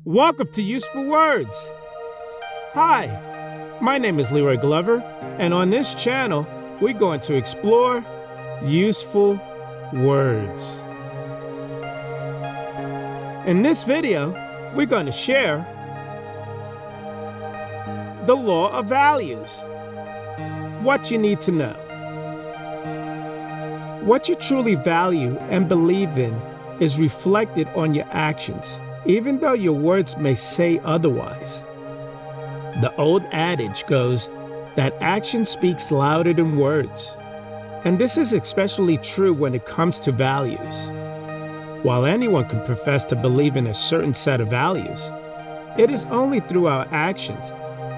Welcome to Useful Words. Hi, my name is Leroy Glover, and on this channel, we're going to explore useful words. In this video, we're going to share the law of values. What you need to know. What you truly value and believe in is reflected on your actions, even though your words may say otherwise. The old adage goes that action speaks louder than words. And this is especially true when it comes to values. While anyone can profess to believe in a certain set of values, it is only through our actions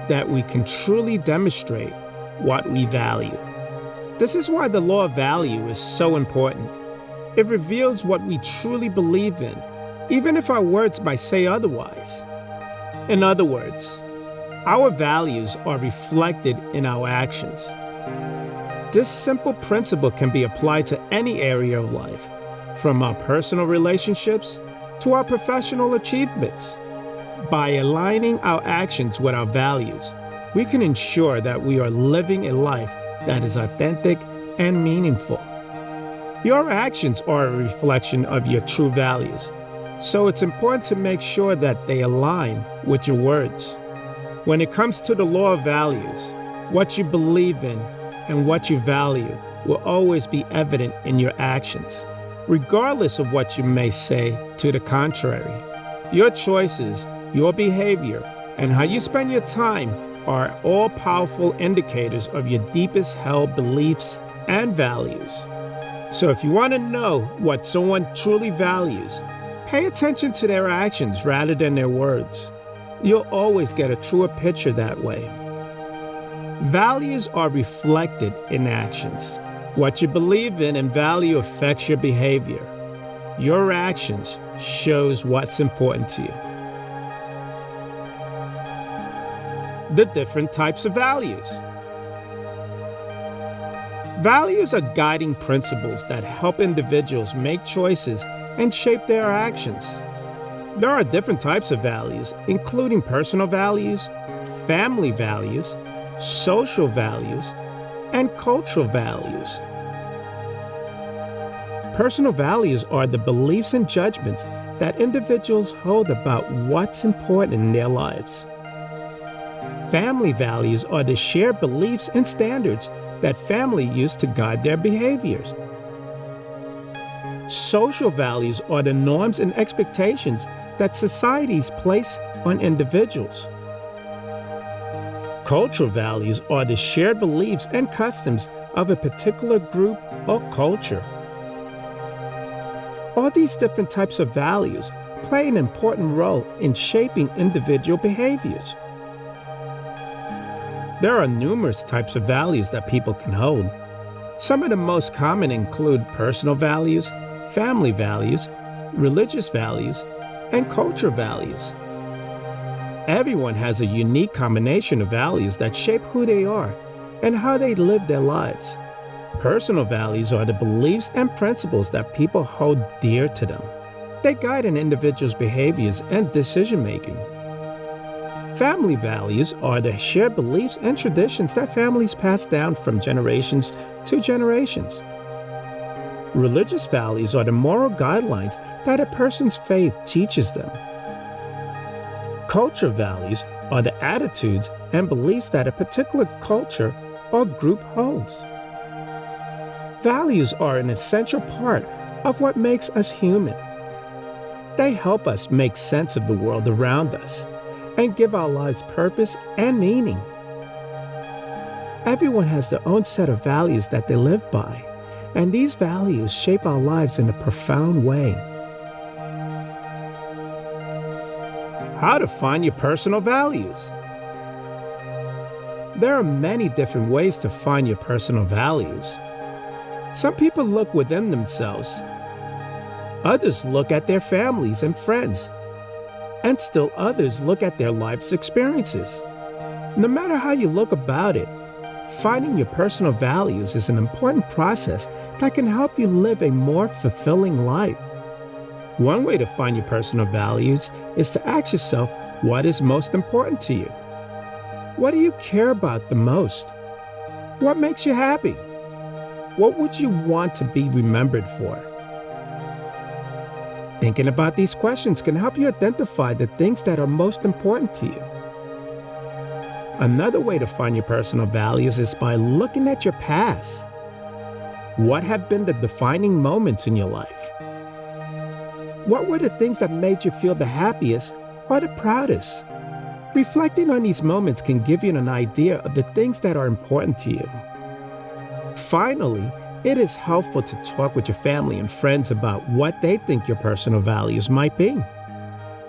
that we can truly demonstrate what we value. This is why the law of value is so important. It reveals what we truly believe in, even if our words might say otherwise. In other words, our values are reflected in our actions. This simple principle can be applied to any area of life, from our personal relationships to our professional achievements. By aligning our actions with our values, we can ensure that we are living a life that is authentic and meaningful. Your actions are a reflection of your true values, so it's important to make sure that they align with your words. When it comes to the law of values, what you believe in and what you value will always be evident in your actions, regardless of what you may say to the contrary. Your choices, your behavior, and how you spend your time are all powerful indicators of your deepest held beliefs and values. So if you want to know what someone truly values, pay attention to their actions rather than their words. You'll always get a truer picture that way. Values are reflected in actions. What you believe in and value affects your behavior. Your actions shows what's important to you. The different types of values. Values are guiding principles that help individuals make choices and shape their actions. There are different types of values, including personal values, family values, social values, and cultural values. Personal values are the beliefs and judgments that individuals hold about what's important in their lives. Family values are the shared beliefs and standards that family use to guide their behaviors. Social values are the norms and expectations that societies place on individuals. Cultural values are the shared beliefs and customs of a particular group or culture. All these different types of values play an important role in shaping individual behaviors. There are numerous types of values that people can hold. Some of the most common include personal values, family values, religious values, and cultural values. Everyone has a unique combination of values that shape who they are and how they live their lives. Personal values are the beliefs and principles that people hold dear to them. They guide an individual's behaviors and decision-making. Family values are the shared beliefs and traditions that families pass down from generations to generations. Religious values are the moral guidelines that a person's faith teaches them. Cultural values are the attitudes and beliefs that a particular culture or group holds. Values are an essential part of what makes us human. They help us make sense of the world around us and give our lives purpose and meaning. Everyone has their own set of values that they live by, and these values shape our lives in a profound way. How to find your personal values. There are many different ways to find your personal values. Some people look within themselves. Others look at their families and friends. And still others look at their life's experiences. No matter how you look about it, finding your personal values is an important process that can help you live a more fulfilling life. One way to find your personal values is to ask yourself what is most important to you. What do you care about the most? What makes you happy? What would you want to be remembered for? Thinking about these questions can help you identify the things that are most important to you. Another way to find your personal values is by looking at your past. What have been the defining moments in your life? What were the things that made you feel the happiest or the proudest? Reflecting on these moments can give you an idea of the things that are important to you. Finally, it is helpful to talk with your family and friends about what they think your personal values might be.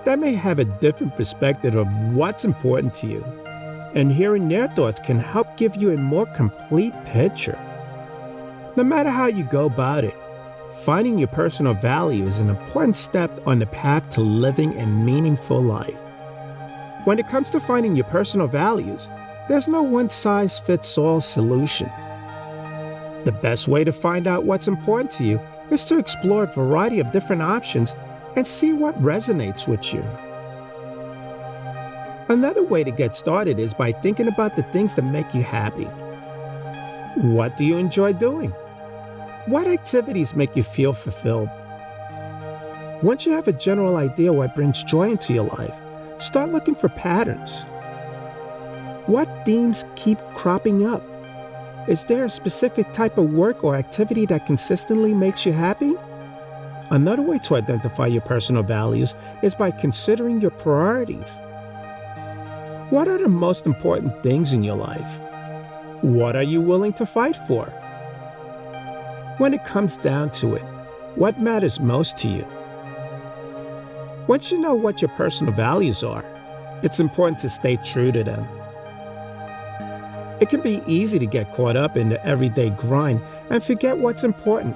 They may have a different perspective of what's important to you, and hearing their thoughts can help give you a more complete picture. No matter how you go about it, finding your personal value is an important step on the path to living a meaningful life. When it comes to finding your personal values, there's no one-size-fits-all solution. The best way to find out what's important to you is to explore a variety of different options and see what resonates with you. Another way to get started is by thinking about the things that make you happy. What do you enjoy doing? What activities make you feel fulfilled? Once you have a general idea what brings joy into your life, start looking for patterns. What themes keep cropping up? Is there a specific type of work or activity that consistently makes you happy? Another way to identify your personal values is by considering your priorities. What are the most important things in your life? What are you willing to fight for? When it comes down to it, what matters most to you? Once you know what your personal values are, it's important to stay true to them. It can be easy to get caught up in the everyday grind and forget what's important.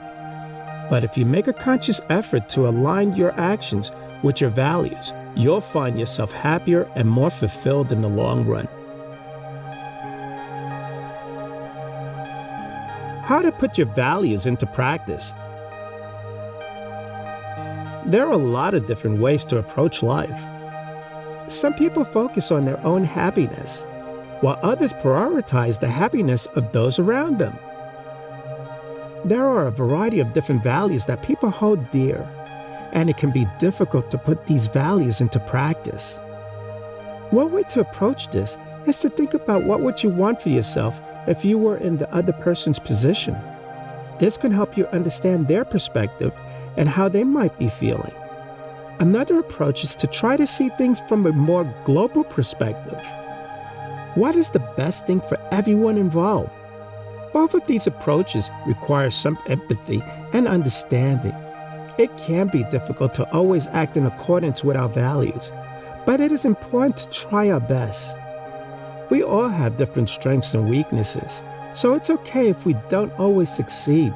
But if you make a conscious effort to align your actions with your values, you'll find yourself happier and more fulfilled in the long run. How to put your values into practice. There are a lot of different ways to approach life. Some people focus on their own happiness, while others prioritize the happiness of those around them. There are a variety of different values that people hold dear, and it can be difficult to put these values into practice. One way to approach this is to think about what would you want for yourself if you were in the other person's position. This can help you understand their perspective and how they might be feeling. Another approach is to try to see things from a more global perspective. What is the best thing for everyone involved? Both of these approaches require some empathy and understanding. It can be difficult to always act in accordance with our values, but it is important to try our best. We all have different strengths and weaknesses, so it's okay if we don't always succeed.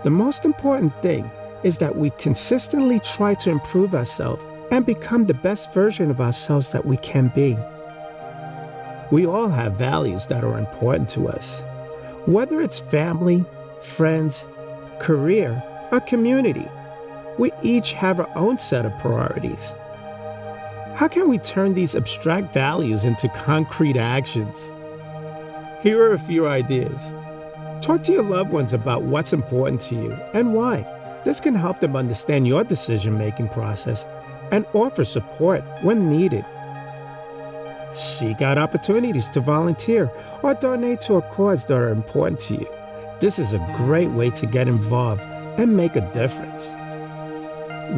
The most important thing is that we consistently try to improve ourselves and become the best version of ourselves that we can be. We all have values that are important to us. Whether it's family, friends, career, or community, we each have our own set of priorities. How can we turn these abstract values into concrete actions? Here are a few ideas. Talk to your loved ones about what's important to you and why. This can help them understand your decision-making process and offer support when needed. Seek out opportunities to volunteer or donate to a cause that are important to you. This is a great way to get involved and make a difference.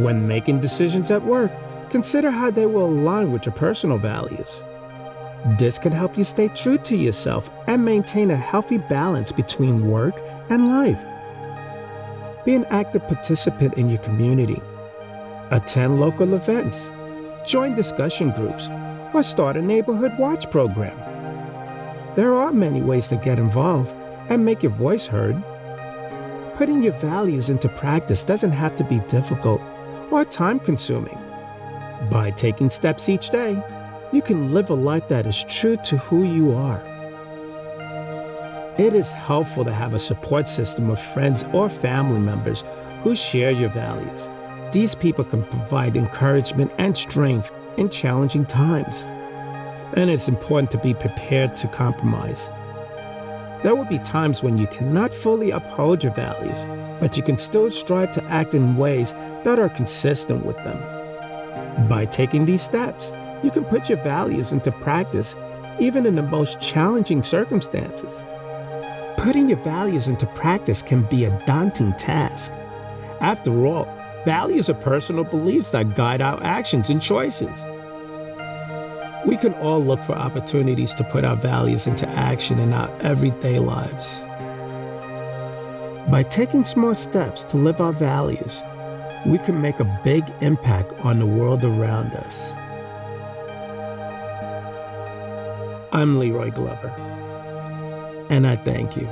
When making decisions at work, consider how they will align with your personal values. This can help you stay true to yourself and maintain a healthy balance between work and life. Be an active participant in your community. Attend local events, join discussion groups, or start a neighborhood watch program. There are many ways to get involved and make your voice heard. Putting your values into practice doesn't have to be difficult or time-consuming. By taking steps each day, you can live a life that is true to who you are. It is helpful to have a support system of friends or family members who share your values. These people can provide encouragement and strength in challenging times. And it's important to be prepared to compromise. There will be times when you cannot fully uphold your values, but you can still strive to act in ways that are consistent with them. By taking these steps, you can put your values into practice even in the most challenging circumstances. Putting your values into practice can be a daunting task. After all, values are personal beliefs that guide our actions and choices. We can all look for opportunities to put our values into action in our everyday lives. By taking small steps to live our values, we can make a big impact on the world around us. I'm Leroy Glover, and I thank you.